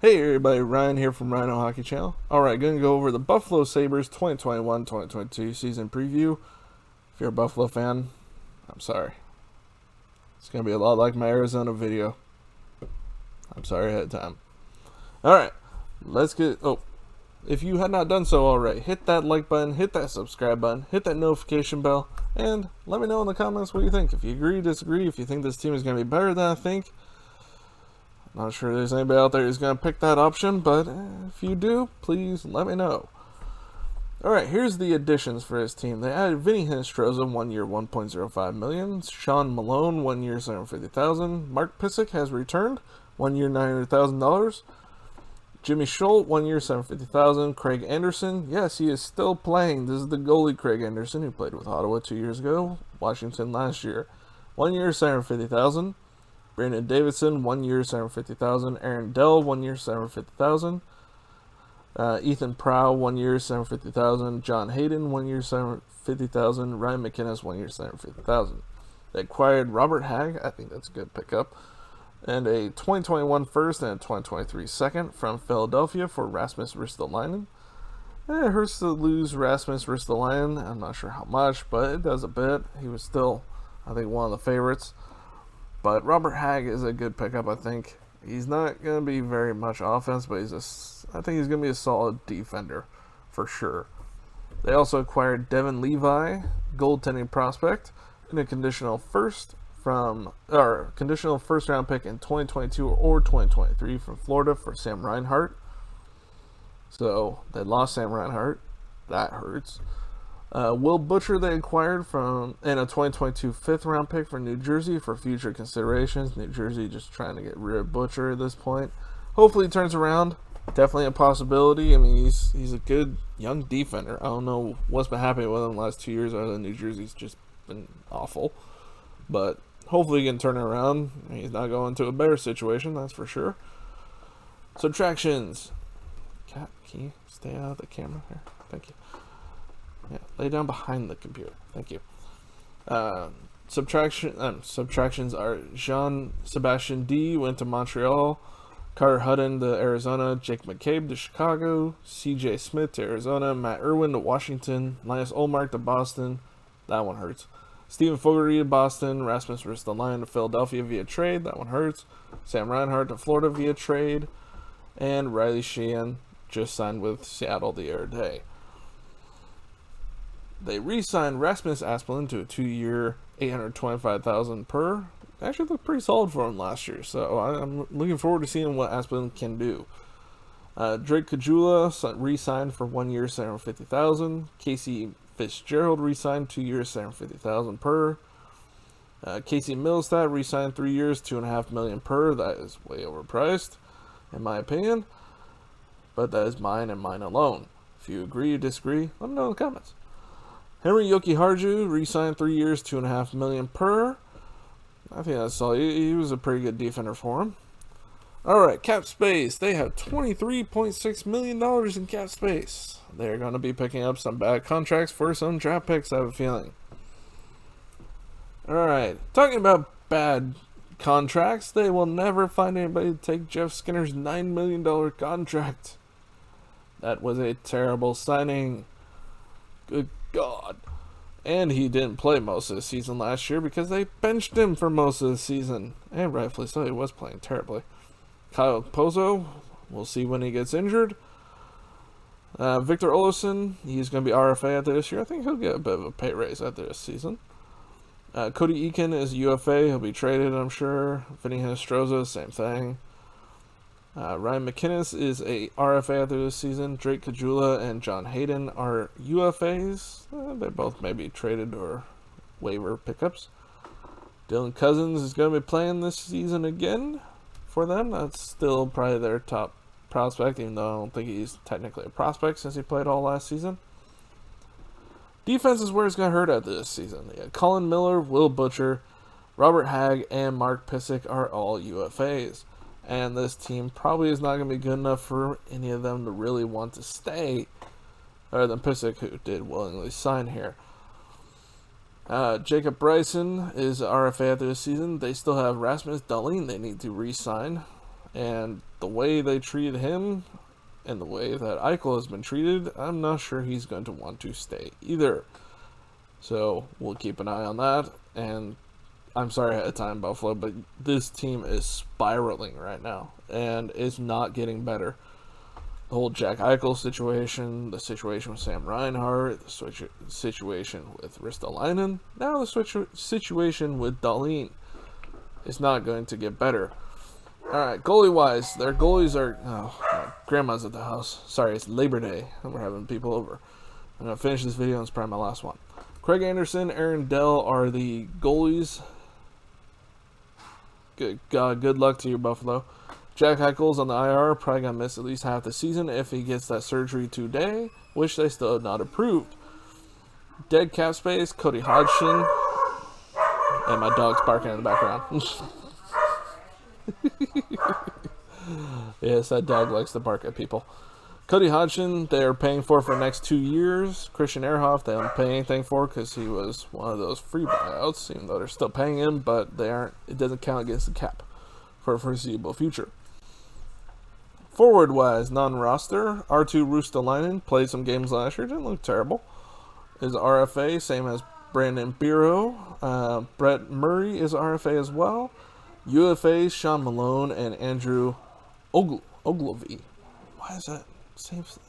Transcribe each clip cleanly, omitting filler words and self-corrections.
Hey everybody, Ryan here from Rhino Hockey Channel. Alright, gonna go over the Buffalo Sabres 2021-2022 season preview. If you're a Buffalo fan, I'm sorry. It's gonna be a lot like my Arizona video. I'm sorry ahead of time. Alright, let's get... if you had not done so already, hit that like button, hit that subscribe button, hit that notification bell, and let me know in the comments what you think. If you agree, disagree, if you think this team is gonna be better than I think. Not sure there's anybody out there who's going to pick that option, but if you do, please let me know. Alright, here's the additions for his team. They added Vinny Hinostroza, 1 year, $1.05 million. Sean Malone, 1 year, $750,000. Mark Pysyk has returned, 1 year, $900,000. Jimmy Schultz, 1 year, $750,000. Craig Anderson, yes, he is still playing. This is the goalie Craig Anderson, who played with Ottawa 2 years ago, Washington last year. 1 year, $750,000. Brandon Davidson, 1 year, $750,000. Aaron Dell, 1 year, $750,000. Ethan Prow, 1 year, $750,000. John Hayden, 1 year, $750,000. Ryan McInnes, 1 year, $750,000. They acquired Robert Hagg, I think that's a good pickup, and a 2021 first and a 2023 second from Philadelphia for Rasmus Ristolainen. It hurts to lose Rasmus Ristolainen. I'm not sure how much, but it does a bit. He was still, I think, one of the favorites. But Robert Hagg is a good pickup, I think. He's not going to be very much offense, but I think he's going to be a solid defender for sure. They also acquired Devin Levi, goaltending prospect, and a conditional first round pick in 2022 or 2023 from Florida for Sam Reinhart. So they lost Sam Reinhart. That hurts. Will Butcher they acquired and a 2022 5th-round pick for New Jersey for future considerations. New Jersey just trying to get rid of Butcher at this point. Hopefully he turns around. Definitely a possibility. I mean, he's a good young defender. I don't know what's been happening with him the last 2 years. Out of New Jersey's just been awful. But hopefully he can turn it around. He's not going to a better situation, that's for sure. Subtractions. Cat, can you stay out of the camera here? Thank you. Yeah, lay down behind the computer. Thank you. Subtractions are Jean-Sebastian D went to Montreal, Carter Hutton to Arizona, Jake McCabe to Chicago, CJ Smith to Arizona, Matt Irwin to Washington, Linus Ullmark to Boston. That one hurts. Stephen Fogarty to Boston, Rasmus Ristolainen to Philadelphia via trade. That one hurts. Sam Reinhart to Florida via trade, and Riley Sheehan just signed with Seattle the other day. They re-signed Rasmus Asplund to a 2-year, $825,000 per. Actually looked pretty solid for him last year, so I'm looking forward to seeing what Asplund can do. Drake Caggiula re-signed for 1 year, $750,000. Casey Fitzgerald re-signed 2 years, $750,000 per. Casey Middlestat re-signed 3 years, $2.5 million per. That is way overpriced, in my opinion, but that is mine and mine alone. If you agree or disagree, let me know in the comments. Henry Jokiharju re-signed 3 years, $2.5 million per. I think that's all. He was a pretty good defender for him. Alright, cap space. They have $23.6 million in cap space. They're going to be picking up some bad contracts for some draft picks, I have a feeling. Alright, talking about bad contracts, they will never find anybody to take Jeff Skinner's $9 million contract. That was a terrible signing. Good God. And he didn't play most of the season last year because they benched him for most of the season. And rightfully so, he was playing terribly. Kyle Pozo, we'll see when he gets injured. Victor Olson, he's going to be RFA after this year. I think he'll get a bit of a pay raise after this season. Cody Eakin is UFA. He'll be traded, I'm sure. Vinny Hinostroza, same thing. Ryan McInnes is a RFA after this season. Drake Caggiula and John Hayden are UFAs. They both may be traded or waiver pickups. Dylan Cousins is going to be playing this season again for them. That's still probably their top prospect, even though I don't think he's technically a prospect since he played all last season. Defense is where it's going to hurt at this season. Yeah, Colin Miller, Will Butcher, Robert Hagg, and Mark Pysyk are all UFAs. And this team probably is not going to be good enough for any of them to really want to stay, other than Pysyk, who did willingly sign here. Jacob Bryson is RFA after this season. They still have Rasmus Dahlin they need to re-sign. And the way they treated him and the way that Eichel has been treated, I'm not sure he's going to want to stay either. So we'll keep an eye on that. And I'm sorry ahead of time, Buffalo, but this team is spiraling right now and is not getting better. The whole Jack Eichel situation, the situation with Sam Reinhart, the situation with Ristolainen, now the situation with Dahlin is not going to get better. Alright, goalie-wise, their goalies are... Oh, my grandma's at the house. Sorry, it's Labor Day, and we're having people over. I'm going to finish this video, and it's probably my last one. Craig Anderson, Aaron Dell are the goalies. Good luck to you, Buffalo. Jack Eichel's on the IR, probably going to miss at least half the season if he gets that surgery today, which they still have not approved. Dead cap space, Cody Hodgson. And my dog's barking in the background. Yes, that dog likes to bark at people. Cody Hodgson, they are paying for the next 2 years. Christian Ehrhoff, they don't pay anything for because he was one of those free buyouts, even though they're still paying him, but they aren't. It doesn't count against the cap for a foreseeable future. Forward-wise, non-roster, R2 Ristolainen played some games last year, didn't look terrible. Is RFA, same as Brandon Biro. Brett Murray is RFA as well. UFA, Sean Malone, and Andrew Ogilvy. Why is that same? Is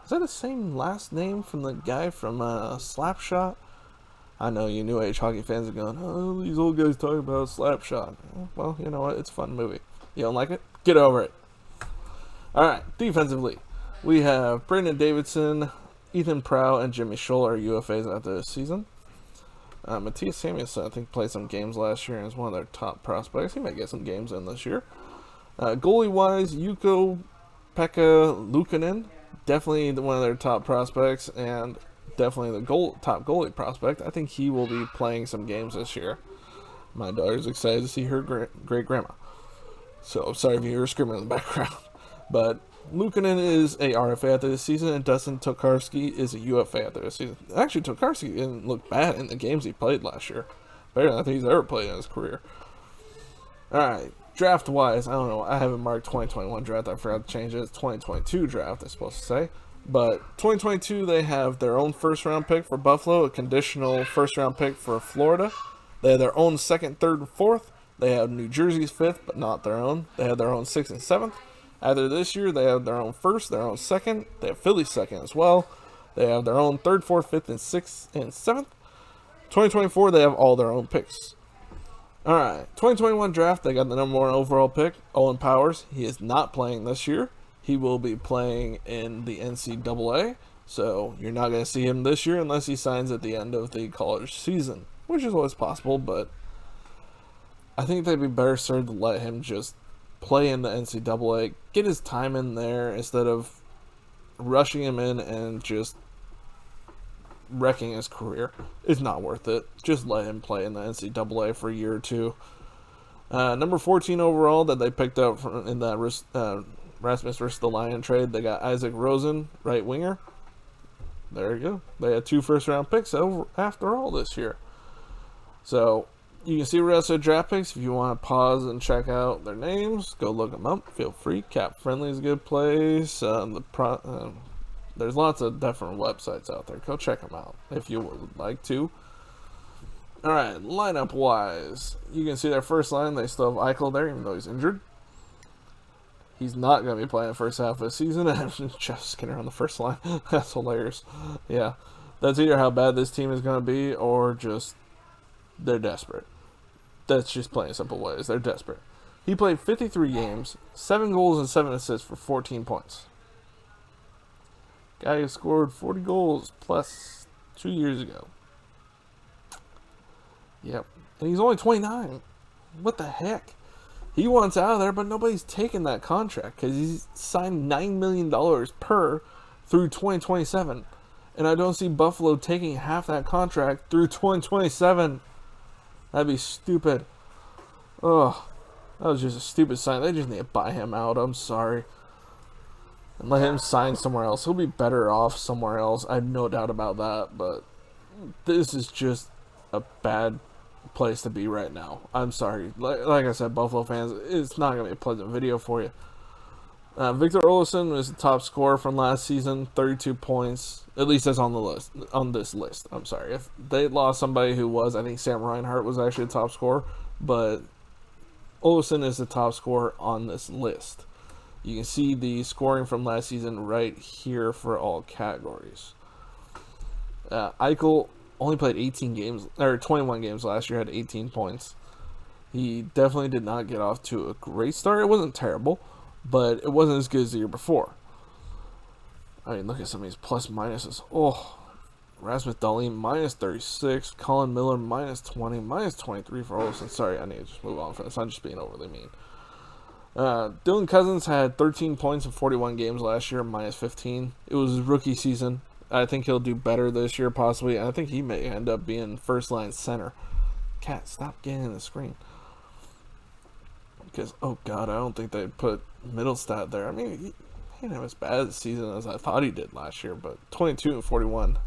that the same last name from the guy from Slapshot? I know you New Age hockey fans are going, oh, these old guys talking about Slapshot. Well, you know what? It's a fun movie. You don't like it? Get over it. Alright, defensively, we have Brandon Davidson, Ethan Prow, and Jimmy Scholl are UFAs after this season. Matthias Samuelsson, I think, played some games last year and is one of their top prospects. He might get some games in this year. Goalie-wise, Pekka Luukkonen, definitely one of their top prospects and definitely the top goalie prospect. I think he will be playing some games this year. My daughter's excited to see her great-grandma. So I'm sorry if you hear her screaming in the background. But Luukkonen is a RFA after this season, and Dustin Tokarski is a UFA after this season. Actually, Tokarski didn't look bad in the games he played last year. Better than I think he's ever played in his career. Alright, draft-wise, I don't know. I haven't marked 2021 draft. I forgot to change it. It's 2022 draft, I'm supposed to say. But 2022, they have their own first-round pick for Buffalo, a conditional first-round pick for Florida. They have their own second, third, and fourth. They have New Jersey's fifth, but not their own. They have their own sixth and seventh. After this year, they have their own first, their own second. They have Philly's second as well. They have their own third, fourth, fifth, and sixth, and seventh. 2024, they have all their own picks. Alright, 2021 draft, they got the number 1 overall pick, Owen Powers. He is not playing this year. He will be playing in the NCAA, so you're not going to see him this year unless he signs at the end of the college season, which is always possible, but I think they'd be better served to let him just play in the NCAA, get his time in there instead of rushing him in and just wrecking his career. It's not worth it. Just let him play in the NCAA for a year or two. Number 14 overall that they picked up in that Rasmus Ristolainen trade, they got Isaac Rosen, right winger. There you go. They had 2 first-round picks after all this year. So you can see the rest of the draft picks. If you want to pause and check out their names, go look them up. Feel free. Cap Friendly is a good place. There's lots of different websites out there. Go check them out if you would like to. Alright, lineup-wise, you can see their first line. They still have Eichel there, even though he's injured. He's not going to be playing the first half of the season. Jeff Skinner on the first line. That's hilarious. Yeah, that's either how bad this team is going to be or just they're desperate. That's just plain simple ways. They're desperate. He played 53 games, 7 goals and 7 assists for 14 points. Guy who scored 40 goals plus 2 years ago. Yep. And he's only 29. What the heck? He wants out of there, but nobody's taking that contract because he's signed $9 million per through 2027. And I don't see Buffalo taking half that contract through 2027. That'd be stupid. Ugh. That was just a stupid sign. They just need to buy him out. I'm sorry. And let him sign somewhere else. He'll be better off somewhere else. I have no doubt about that. But this is just a bad place to be right now. I'm sorry. Like I said, Buffalo fans, it's not going to be a pleasant video for you. Victor Olson was the top scorer from last season, 32 points. At least that's on the list. On this list, I'm sorry. If they lost somebody who was, I think Sam Reinhart was actually the top scorer, but Olson is the top scorer on this list. You can see the scoring from last season right here for all categories. Eichel only played 18 games, or 21 games last year, had 18 points. He definitely did not get off to a great start. It wasn't terrible, but it wasn't as good as the year before. I mean, look at some of these plus minuses. Oh, Rasmus Dahlin minus 36, Colin Miller minus 20, minus 23 for Olsen. Sorry, I need to just move on from this. I'm just being overly mean. Dylan Cousins had 13 points in 41 games last year, minus 15. It was his rookie season. I think he'll do better this year, possibly. I think he may end up being first-line center. Cat, stop getting in the screen. Because, oh god, I don't think they'd put Middlestat there. I mean, he didn't have as bad a season as I thought he did last year, but 22 and 41.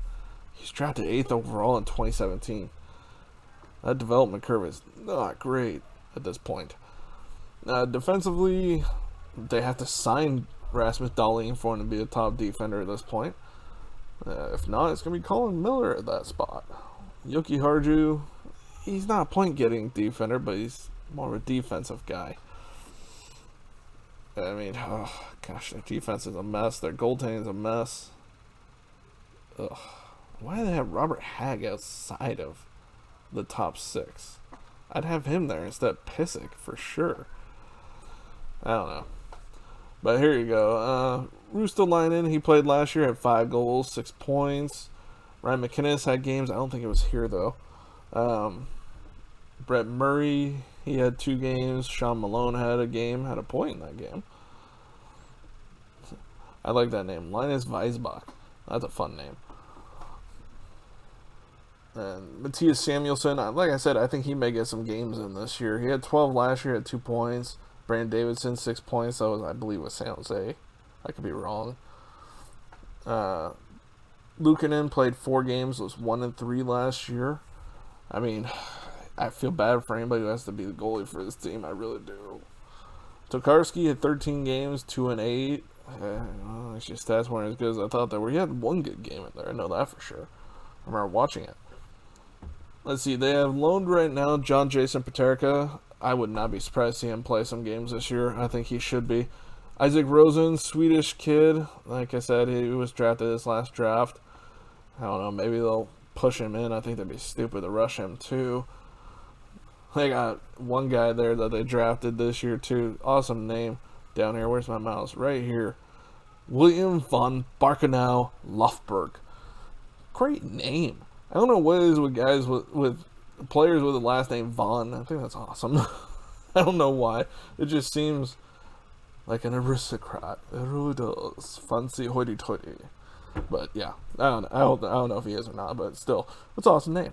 He's drafted 8th overall in 2017. That development curve is not great at this point. Defensively, they have to sign Rasmus Dahlin for him to be a top defender at this point. If not, it's going to be Colin Miller at that spot. Yoki Harju, he's not a point-getting defender, but he's more of a defensive guy. I mean, oh gosh, their defense is a mess. Their goaltending is a mess. Ugh. Why do they have Robert Hagg outside of the top 6? I'd have him there instead of Pissick for sure. I don't know. But here you go. Rustalainen, he played last year, had 5 goals, 6 points. Ryan McKinnis had games. I don't think it was here, though. Brett Murray, he had 2 games. Sean Malone had a game, had a point in that game. I like that name. Linus Weisbach. That's a fun name. And Matthias Samuelsson, like I said, I think he may get some games in this year. He had 12 last year, had 2 points. Brandon Davidson, 6 points. That was, I believe, with San Jose. I could be wrong. Luukkonen played 4 games, was 1-3 last year. I mean, I feel bad for anybody who has to be the goalie for this team. I really do. Tokarski had 13 games, 2-8. His stats weren't as good as I thought they were. He had 1 good game in there. I know that for sure. I remember watching it. Let's see. They have loaned right now John Jason Paterka. I would not be surprised to see him play some games this year. I think he should be. Isaac Rosen, Swedish kid. Like I said, he was drafted this last draft. I don't know. Maybe they'll push him in. I think they'd be stupid to rush him too. They got one guy there that they drafted this year too. Awesome name down here. Where's my mouse? Right here. William von Barkenau Lofberg. Great name. I don't know what it is with guys with players with the last name Von. I think that's awesome. I don't know why. It just seems like an aristocrat. Rudolph, fancy hoity-toity. But yeah, I don't know if he is or not, but still, it's an awesome name.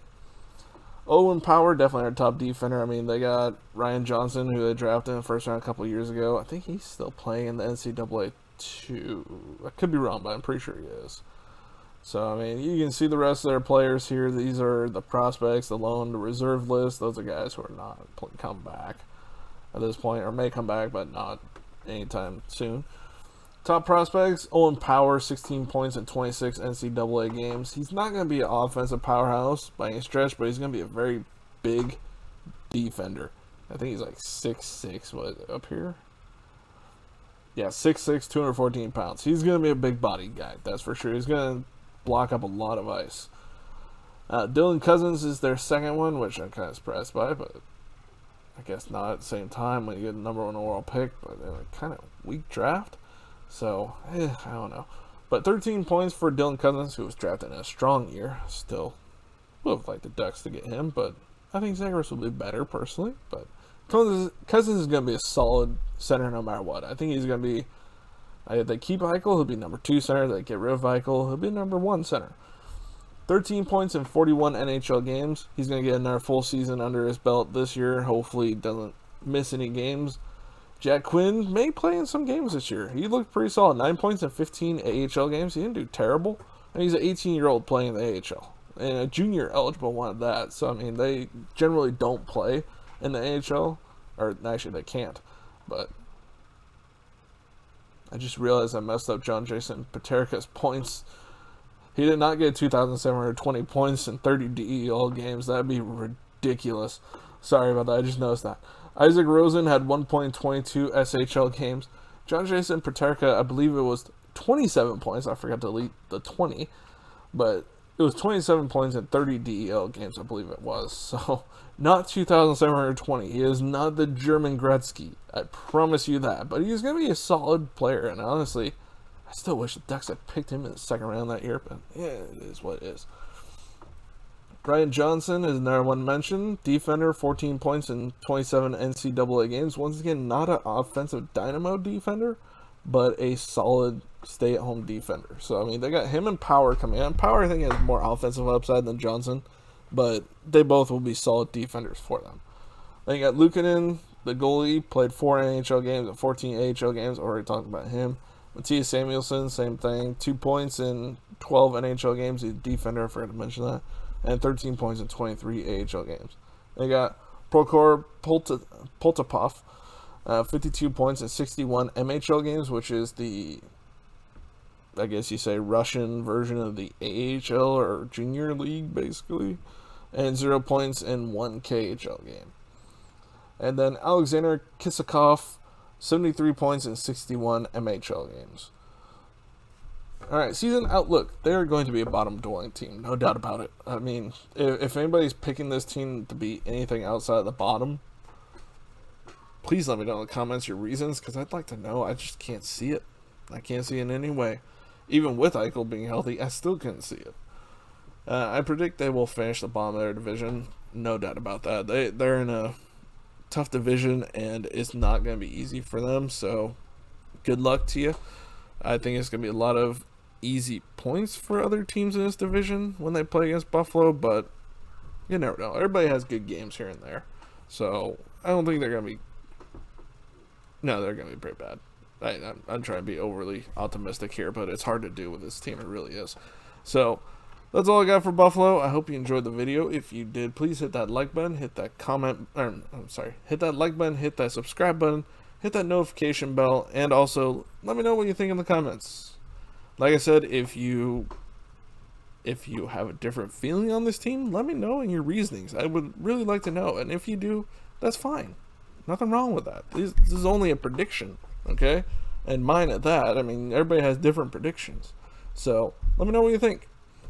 Owen Power, definitely our top defender. I mean, they got Ryan Johnson, who they drafted in the first round a couple years ago. I think he's still playing in the NCAA too. I could be wrong, but I'm pretty sure he is. So, I mean, you can see the rest of their players here. These are the prospects, the loan, the reserve list. Those are guys who are not come back at this point, or may come back, but not anytime soon. Top prospects, Owen Power, 16 points in 26 NCAA games. He's not going to be an offensive powerhouse by any stretch, but he's going to be a very big defender. I think he's like 6'6", what is it, up here? Yeah, 6'6", 214 pounds. He's going to be a big-bodied guy, that's for sure. He's going to block up a lot of ice. Dylan Cousins is their second one, which I'm kind of surprised by, but I guess not at the same time when you get the number 1 overall pick, but kind of weak draft. So, I don't know. But 13 points for Dylan Cousins, who was drafted in a strong year. Still, would have liked the Ducks to get him, but I think Zagreus will be better, personally. But Cousins is going to be a solid center no matter what. I think he's going to be, if they keep Eichel, he'll be number 2 center. If they get rid of Eichel, he'll be number 1 center. 13 points in 41 NHL games. He's going to get another full season under his belt this year. Hopefully he doesn't miss any games. Jack Quinn may play in some games this year. He looked pretty solid. 9 points in 15 AHL games. He didn't do terrible. And he's an 18-year-old playing in the AHL. and a junior eligible one at that. So I mean, they generally don't play in the AHL, or actually they can't. But I just realized I messed up John Jason Paterka's points. He did not get 2,720 points in 30 DEL games. That'd be ridiculous. Sorry about that. I just noticed that. Isaac Rosen had 1.22 SHL games. John Jason Paterka, I believe it was 27 points. I forgot to delete the 20. But it was 27 points in 30 DEL games, I believe it was. So, not 2,720. He is not the German Gretzky. I promise you that. But he's going to be a solid player. And honestly, I still wish the Ducks had picked him in the second round that year. But yeah, it is what it is. Brian Johnson is another one mentioned. Defender, 14 points in 27 NCAA games. Once again, not an offensive dynamo defender, but a solid stay-at-home defender. So, I mean, they got him and Power coming in. Power, I think, has more offensive upside than Johnson, but they both will be solid defenders for them. Then you got Luukkonen, the goalie, played 4 NHL games and 14 AHL games. Already talked about him. Matthias Samuelsson, same thing. 2 points in 12 NHL games. He's a defender, I forgot to mention that. And 13 points in 23 AHL games. They got Prokhor Poltapov, 52 points in 61 MHL games, which is the, I guess you say, Russian version of the AHL or junior league, basically. And 0 points in 1 KHL game. And then Alexander Kisakov, 73 points in 61 MHL games. Alright, season outlook. They're going to be a bottom-dwelling team, no doubt about it. I mean, if anybody's picking this team to be anything outside of the bottom, please let me know in the comments your reasons, because I'd like to know. I just can't see it. I can't see it in any way. Even with Eichel being healthy, I still couldn't see it. I predict they will finish the bottom of their division. No doubt about that. They're in a tough division, and it's not going to be easy for them, so good luck to you. I think it's going to be a lot of easy points for other teams in this division when they play against Buffalo, but you never know. Everybody has good games here and there, so I don't think they're going to be... No, they're going to be pretty bad. I'm trying to be overly optimistic here, but it's hard to do with this team. It really is. So that's all I got for Buffalo. I hope you enjoyed the video. If you did, please hit that like button, hit that hit that like button, hit that subscribe button, hit that notification bell, and also let me know what you think in the comments. Like I said, if you have a different feeling on this team, let me know in your reasonings. I would really like to know. And if you do, that's fine. Nothing wrong with that. This is only a prediction, okay? And mine at that. I mean, everybody has different predictions. So let me know what you think.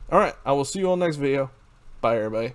Alright, I will see you all next video. Bye, everybody.